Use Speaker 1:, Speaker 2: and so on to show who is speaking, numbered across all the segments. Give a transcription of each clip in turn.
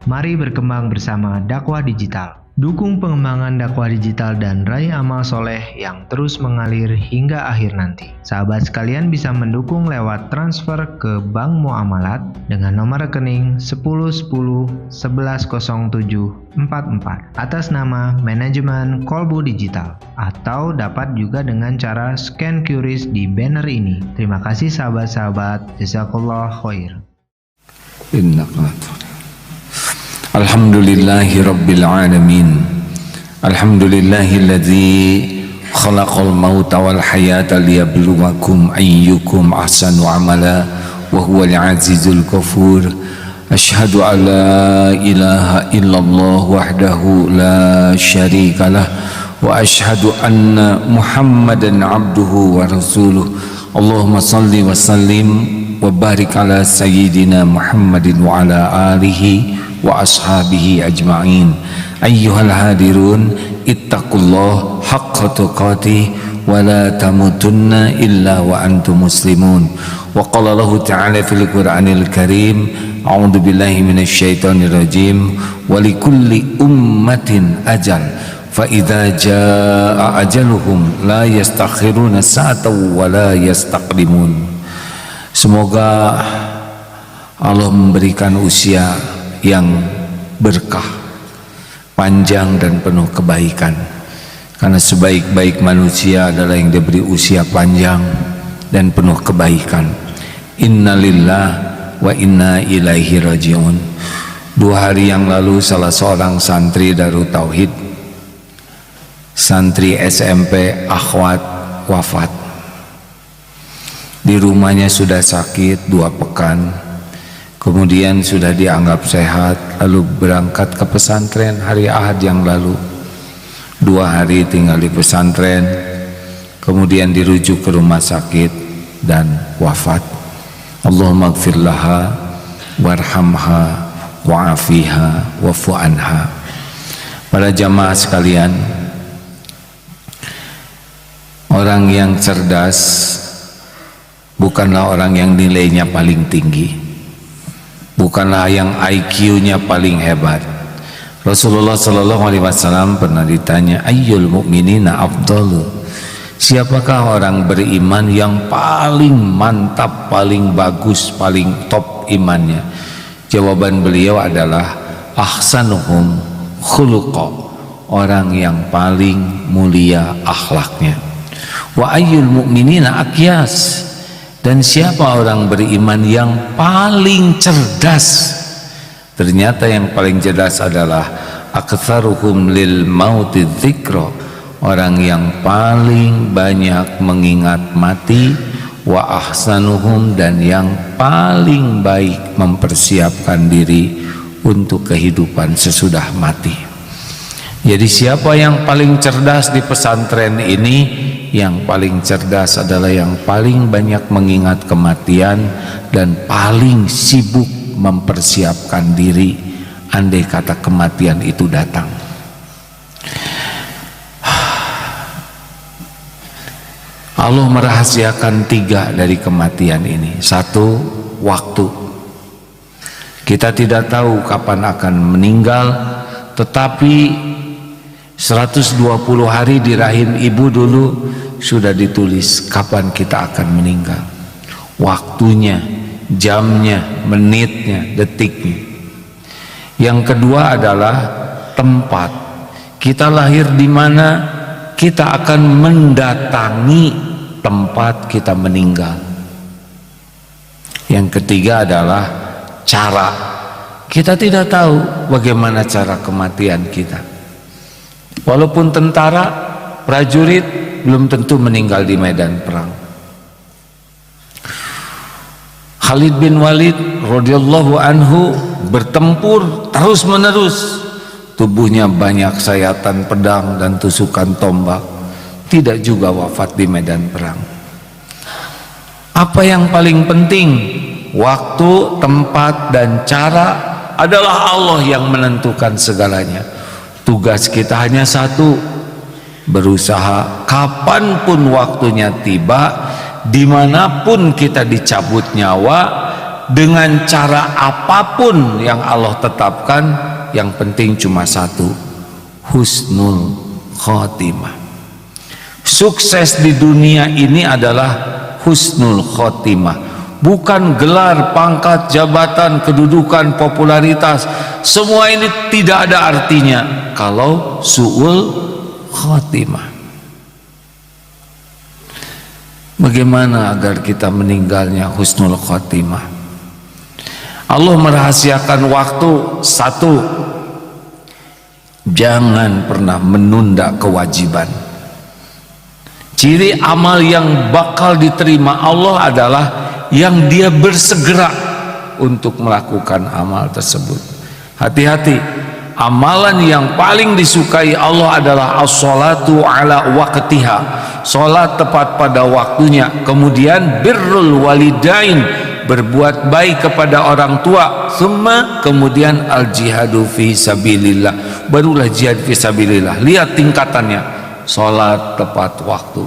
Speaker 1: Mari berkembang bersama dakwah digital. Dukung pengembangan dakwah digital dan raih amal soleh yang terus mengalir hingga akhir nanti. Sahabat sekalian bisa mendukung lewat transfer ke Bank Muamalat dengan nomor rekening 1010110744 atas nama Manajemen Kolbu Digital, atau dapat juga dengan cara scan QRIS di banner ini. Terima kasih sahabat-sahabat. Jazakallah khair.
Speaker 2: Alhamdulillahi Rabbil Alamin. Alhamdulillahilladzi khalaqal mauta wal hayata liyabluwakum ayyukum ahsanu amala wa huwal azizul ghafur. Asyhadu an la ilaha illallah wahdahu la syarikalah wa asyhadu anna Muhammadan abduhu wa rasuluh. Allahumma salli wa sallim wa barik ala sayyidina Muhammadin wa ala alihi wa ashabihi ajma'in. Ayyuhal hadirun, ittaqullah haqqa tuqatih wa la tamutunna illa wa antum muslimun. Wa qala Allah ta'ala fil Qur'anil Karim, a'udzu billahi minasyaitonir rajim, wa likulli ummatin ajal fa idza jaa ajaluhum la yastakhiruna sa'atan wa la yastaqdimun. Semoga Allah memberikan usia yang berkah, panjang dan penuh kebaikan, karena sebaik-baik manusia adalah yang diberi usia panjang dan penuh kebaikan. Innalillah wa inna ilaihi rajiun. 2 hari yang lalu salah seorang santri Darut Tauhid, santri SMP Akhwat, wafat. Di rumahnya sudah sakit 2 pekan, kemudian sudah dianggap sehat, lalu berangkat ke pesantren hari Ahad yang lalu. 2 hari tinggal di pesantren, kemudian dirujuk ke rumah sakit dan wafat. Allahumma gfir laha warhamha wa'afiha wa'fu anha. Para jamaah sekalian, orang yang cerdas bukanlah orang yang nilainya paling tinggi, bukanlah yang IQ-nya paling hebat. Rasulullah SAW pernah ditanya, ayyul mu'minina afdalu, siapakah orang beriman yang paling mantap, paling bagus, paling top imannya? Jawaban beliau adalah ahsanuhum khuluqa, orang yang paling mulia akhlaknya. Wa ayyul mu'minina akyas, dan siapa orang beriman yang paling cerdas? Ternyata yang paling cerdas adalah aktsaruhum lil mauti dzikra, orang yang paling banyak mengingat mati. Wa ahsanuhum, dan yang paling baik mempersiapkan diri untuk kehidupan sesudah mati. Jadi siapa yang paling cerdas di pesantren ini? Yang paling cerdas adalah yang paling banyak mengingat kematian dan paling sibuk mempersiapkan diri andai kata kematian itu datang. Allah merahasiakan 3 dari kematian ini. 1, waktu. Kita tidak tahu kapan akan meninggal, tetapi 120 hari di rahim ibu dulu sudah ditulis kapan kita akan meninggal. Waktunya, jamnya, menitnya, detiknya. Yang kedua adalah tempat. Kita lahir di mana, kita akan mendatangi tempat kita meninggal. Yang ketiga adalah cara. Kita tidak tahu bagaimana cara kematian kita. Walaupun tentara, prajurit belum tentu meninggal di medan perang. Khalid bin Walid radhiyallahu anhu bertempur terus menerus, tubuhnya banyak sayatan pedang dan tusukan tombak, tidak juga wafat di medan perang. Apa yang paling penting? Waktu, tempat, dan cara adalah Allah yang menentukan segalanya. Tugas kita hanya satu, berusaha kapanpun waktunya tiba, dimanapun kita dicabut nyawa, dengan cara apapun yang Allah tetapkan, yang penting cuma satu, husnul khotimah. Sukses di dunia ini adalah husnul khotimah, bukan gelar, pangkat, jabatan, kedudukan, popularitas. Semua ini tidak ada artinya kalau su'ul khotimah. Bagaimana agar kita meninggalnya husnul khotimah? Allah merahasiakan waktu. Satu, jangan pernah menunda kewajiban. Ciri amal yang bakal diterima Allah adalah yang dia bersegera untuk melakukan amal tersebut. Hati-hati, amalan yang paling disukai Allah adalah as-salatu ala waqtiha, salat tepat pada waktunya. Kemudian birrul walidain, berbuat baik kepada orang tua. Kemudian al-jihadu fi sabilillah, barulah jihad fi sabilillah. Lihat tingkatannya, salat tepat waktu.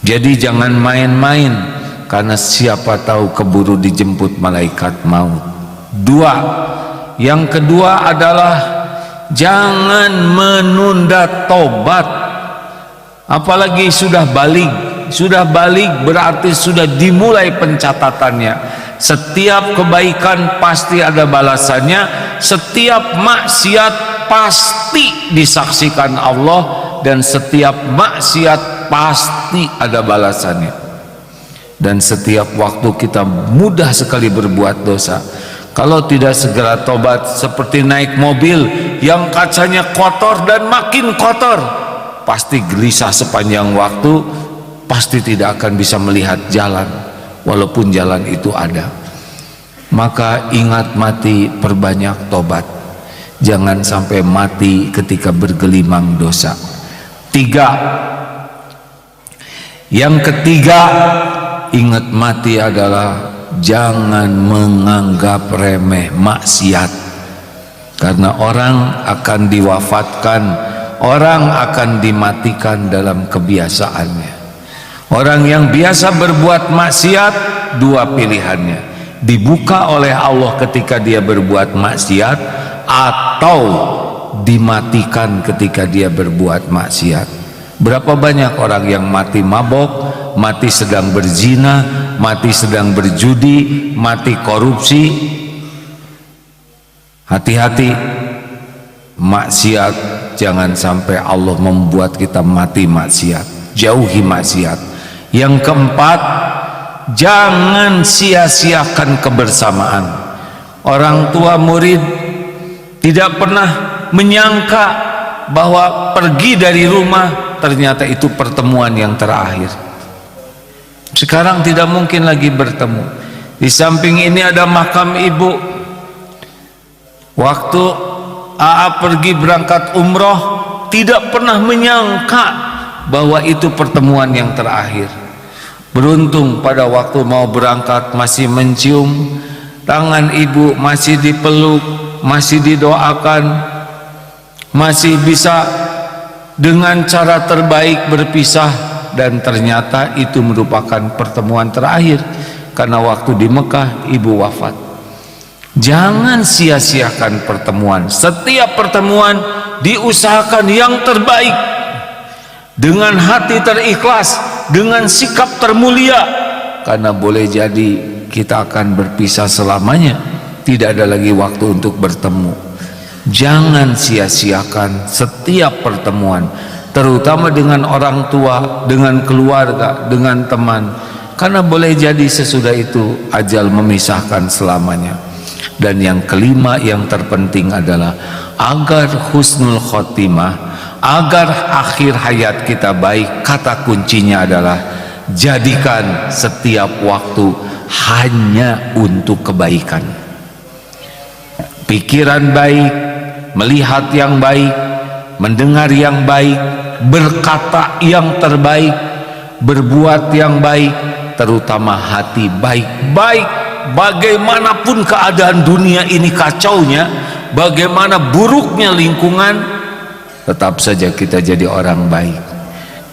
Speaker 2: Jadi jangan main-main, karena siapa tahu keburu dijemput malaikat maut. Yang kedua adalah jangan menunda tobat. Apalagi sudah balik. Sudah balik berarti sudah dimulai pencatatannya. Setiap kebaikan pasti ada balasannya, setiap maksiat pasti disaksikan Allah, dan setiap maksiat pasti ada balasannya. Dan setiap waktu kita mudah sekali berbuat dosa. Kalau tidak segera tobat, seperti naik mobil yang kacanya kotor dan makin kotor, pasti gelisah sepanjang waktu, pasti tidak akan bisa melihat jalan walaupun jalan itu ada. Maka ingat mati, perbanyak tobat. Jangan sampai mati ketika bergelimang dosa. Yang ketiga, ingat mati adalah jangan menganggap remeh maksiat, karena orang akan diwafatkan, orang akan dimatikan dalam kebiasaannya. Orang yang biasa berbuat maksiat, dua pilihannya: dibuka oleh Allah ketika dia berbuat maksiat, atau dimatikan ketika dia berbuat maksiat. Berapa banyak orang yang mati mabok, mati sedang berzina, mati sedang berjudi, mati korupsi. Hati-hati, maksiat jangan sampai Allah membuat kita mati maksiat. Jauhi maksiat. Yang keempat, jangan sia-siakan kebersamaan. Orang tua murid tidak pernah menyangka bahwa pergi dari rumah ternyata itu pertemuan yang terakhir. Sekarang tidak mungkin lagi bertemu. Di samping ini ada makam ibu. Waktu AA pergi berangkat umroh, tidak pernah menyangka bahwa itu pertemuan yang terakhir. Beruntung pada waktu mau berangkat masih mencium tangan ibu, masih dipeluk, masih didoakan, masih bisa dengan cara terbaik berpisah. Dan ternyata itu merupakan pertemuan terakhir, karena waktu di Mekah ibu wafat. Jangan sia-siakan pertemuan. Setiap pertemuan diusahakan yang terbaik, dengan hati terikhlas, dengan sikap termulia, karena boleh jadi kita akan berpisah selamanya, tidak ada lagi waktu untuk bertemu. Jangan sia-siakan setiap pertemuan, terutama dengan orang tua, dengan keluarga, dengan teman, karena boleh jadi sesudah itu ajal memisahkan selamanya. Dan yang kelima, yang terpenting adalah agar husnul khotimah, agar akhir hayat kita baik, kata kuncinya adalah jadikan setiap waktu hanya untuk kebaikan. Pikiran baik, melihat yang baik, mendengar yang baik, berkata yang terbaik, berbuat yang baik, terutama hati baik-baik. Bagaimanapun keadaan dunia ini kacaunya, bagaimana buruknya lingkungan, tetap saja kita jadi orang baik,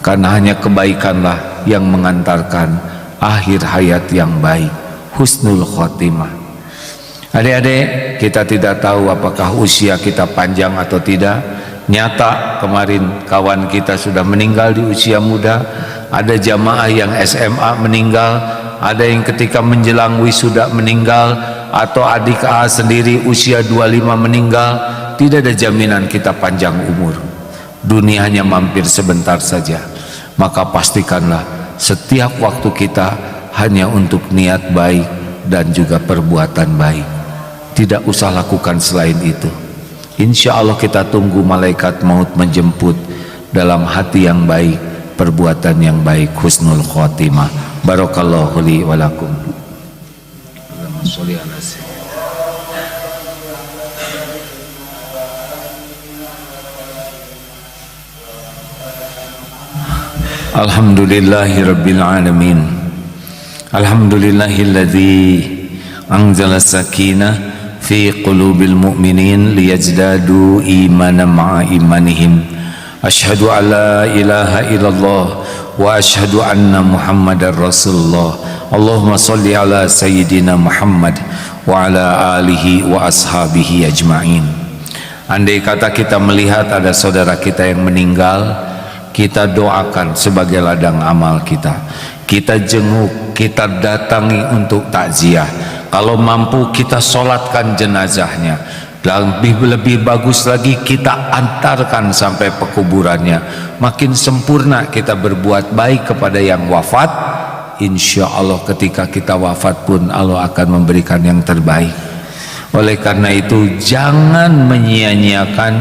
Speaker 2: karena hanya kebaikanlah yang mengantarkan akhir hayat yang baik, husnul khotimah. Adik-adik, kita tidak tahu apakah usia kita panjang atau tidak. Nyata kemarin kawan kita sudah meninggal di usia muda. Ada jamaah yang SMA meninggal, ada yang ketika menjelang wisuda meninggal, atau adik A sendiri usia 25 meninggal. Tidak ada jaminan kita panjang umur. Dunia hanya mampir sebentar saja. Maka pastikanlah setiap waktu kita hanya untuk niat baik dan juga perbuatan baik. Tidak usah lakukan selain itu. Insya Allah kita tunggu malaikat maut menjemput dalam hati yang baik, perbuatan yang baik, husnul khotimah. Barakallahu li wa lakum. Alhamdulillahi rabbil alamin. Alhamdulillahilladzi anzala sakinah fi qulubil mu'minin liyazdadu imanan ma'a imanihim. Asyhadu an la ilaha illallah wa asyhadu anna muhammadar rasulullah. Allahumma salli ala sayyidina Muhammad wa ala alihi wa ashabihi ajma'in. Andai kata kita melihat ada saudara kita yang meninggal, kita doakan sebagai ladang amal kita. Kita jenguk, kita datangi untuk takziah. Kalau mampu kita solatkan jenazahnya. Dan lebih bagus lagi kita antarkan sampai pekuburannya. Makin sempurna kita berbuat baik kepada yang wafat. Insya Allah ketika kita wafat pun Allah akan memberikan yang terbaik. Oleh karena itu jangan menyia-nyiakan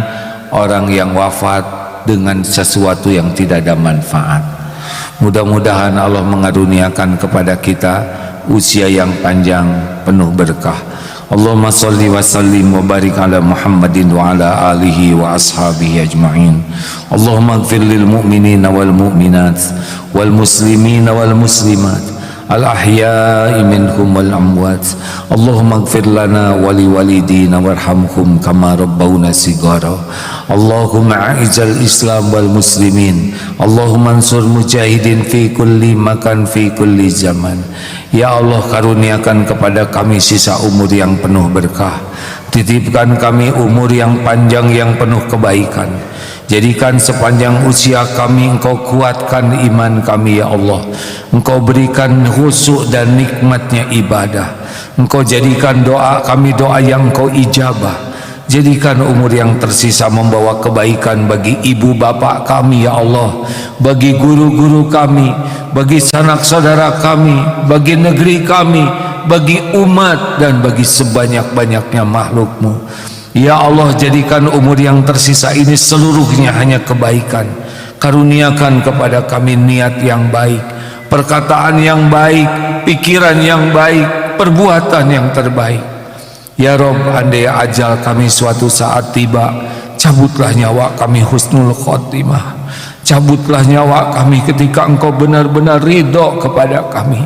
Speaker 2: orang yang wafat dengan sesuatu yang tidak ada manfaat. Mudah-mudahan Allah mengaruniakan kepada kita usia yang panjang penuh berkah. Allahumma salli wa sallim wa barik ala Muhammadin wa ala alihi wa ashabihi ajma'in. Allahumma ighfir lil mu'minina wal mu'minat wal muslimina wal muslimat al ahya'i minhum wal amwat. Allahumma ighfir lana wa li walidina warhamhum kama rabbawna sigara. Allahumma a'izal islam wal muslimin. Allahumma ansur mujahidin fi kulli makan fi kulli zaman. Ya Allah, karuniakan kepada kami sisa umur yang penuh berkah. Titipkan kami umur yang panjang yang penuh kebaikan. Jadikan sepanjang usia kami Engkau kuatkan iman kami ya Allah. Engkau berikan khusyuk dan nikmatnya ibadah. Engkau jadikan doa kami doa yang Engkau ijabah. Jadikan umur yang tersisa membawa kebaikan bagi ibu bapak kami ya Allah, bagi guru-guru kami, bagi sanak saudara kami, bagi negeri kami, bagi umat dan bagi sebanyak-banyaknya makhluk-Mu. Ya Allah, jadikan umur yang tersisa ini seluruhnya hanya kebaikan. Karuniakan kepada kami niat yang baik, perkataan yang baik, pikiran yang baik, perbuatan yang terbaik. Ya Rob, andai ajal kami suatu saat tiba, cabutlah nyawa kami husnul khotimah. Cabutlah nyawa kami ketika Engkau benar-benar ridho kepada kami.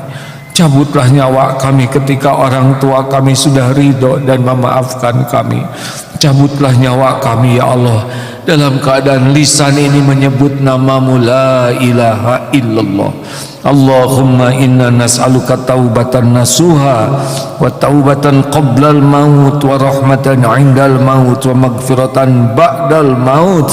Speaker 2: Cabutlah nyawa kami ketika orang tua kami sudah ridho dan memaafkan kami. Cabutlah nyawa kami ya Allah dalam keadaan lisan ini menyebut nama-Mu la ilaha illallah. Allahumma inna nas'aluka taubatan nasuha wa taubatan qablal maut wa rahmatan 'indal maut wa maghfiratan ba'dal maut.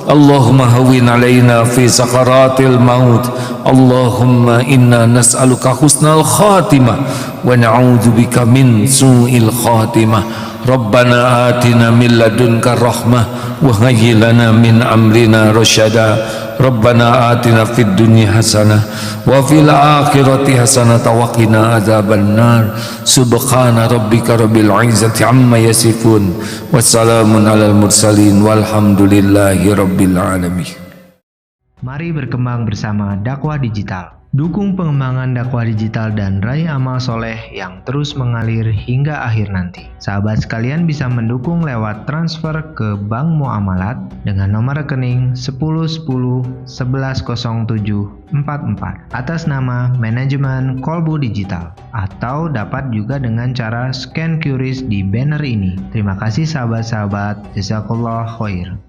Speaker 2: Allahumma hawwin 'alaina fi sakaratil maut. Allahumma inna nas'aluka husnal khatimah wa na'udzubika min su'il khatimah. Rabbana atina min ladunka rahmah wa hayyi lana min amrina rasyada. Rabbana atina fid dunya hasanah wa fil akhirati hasanah wa qina adzaban nar. Subhana rabbika rabbil izzati amma yasifun wa salamun alal mursalin walhamdulillahi rabbil alamin.
Speaker 1: Mari berkembang bersama dakwah digital. Dukung pengembangan dakwah digital dan raih amal soleh yang terus mengalir hingga akhir nanti. Sahabat sekalian bisa mendukung lewat transfer ke Bank Muamalat dengan nomor rekening 1010110744 atas nama Manajemen Kolbu Digital, atau dapat juga dengan cara scan QRIS di banner ini. Terima kasih sahabat-sahabat. Jazakallah khair.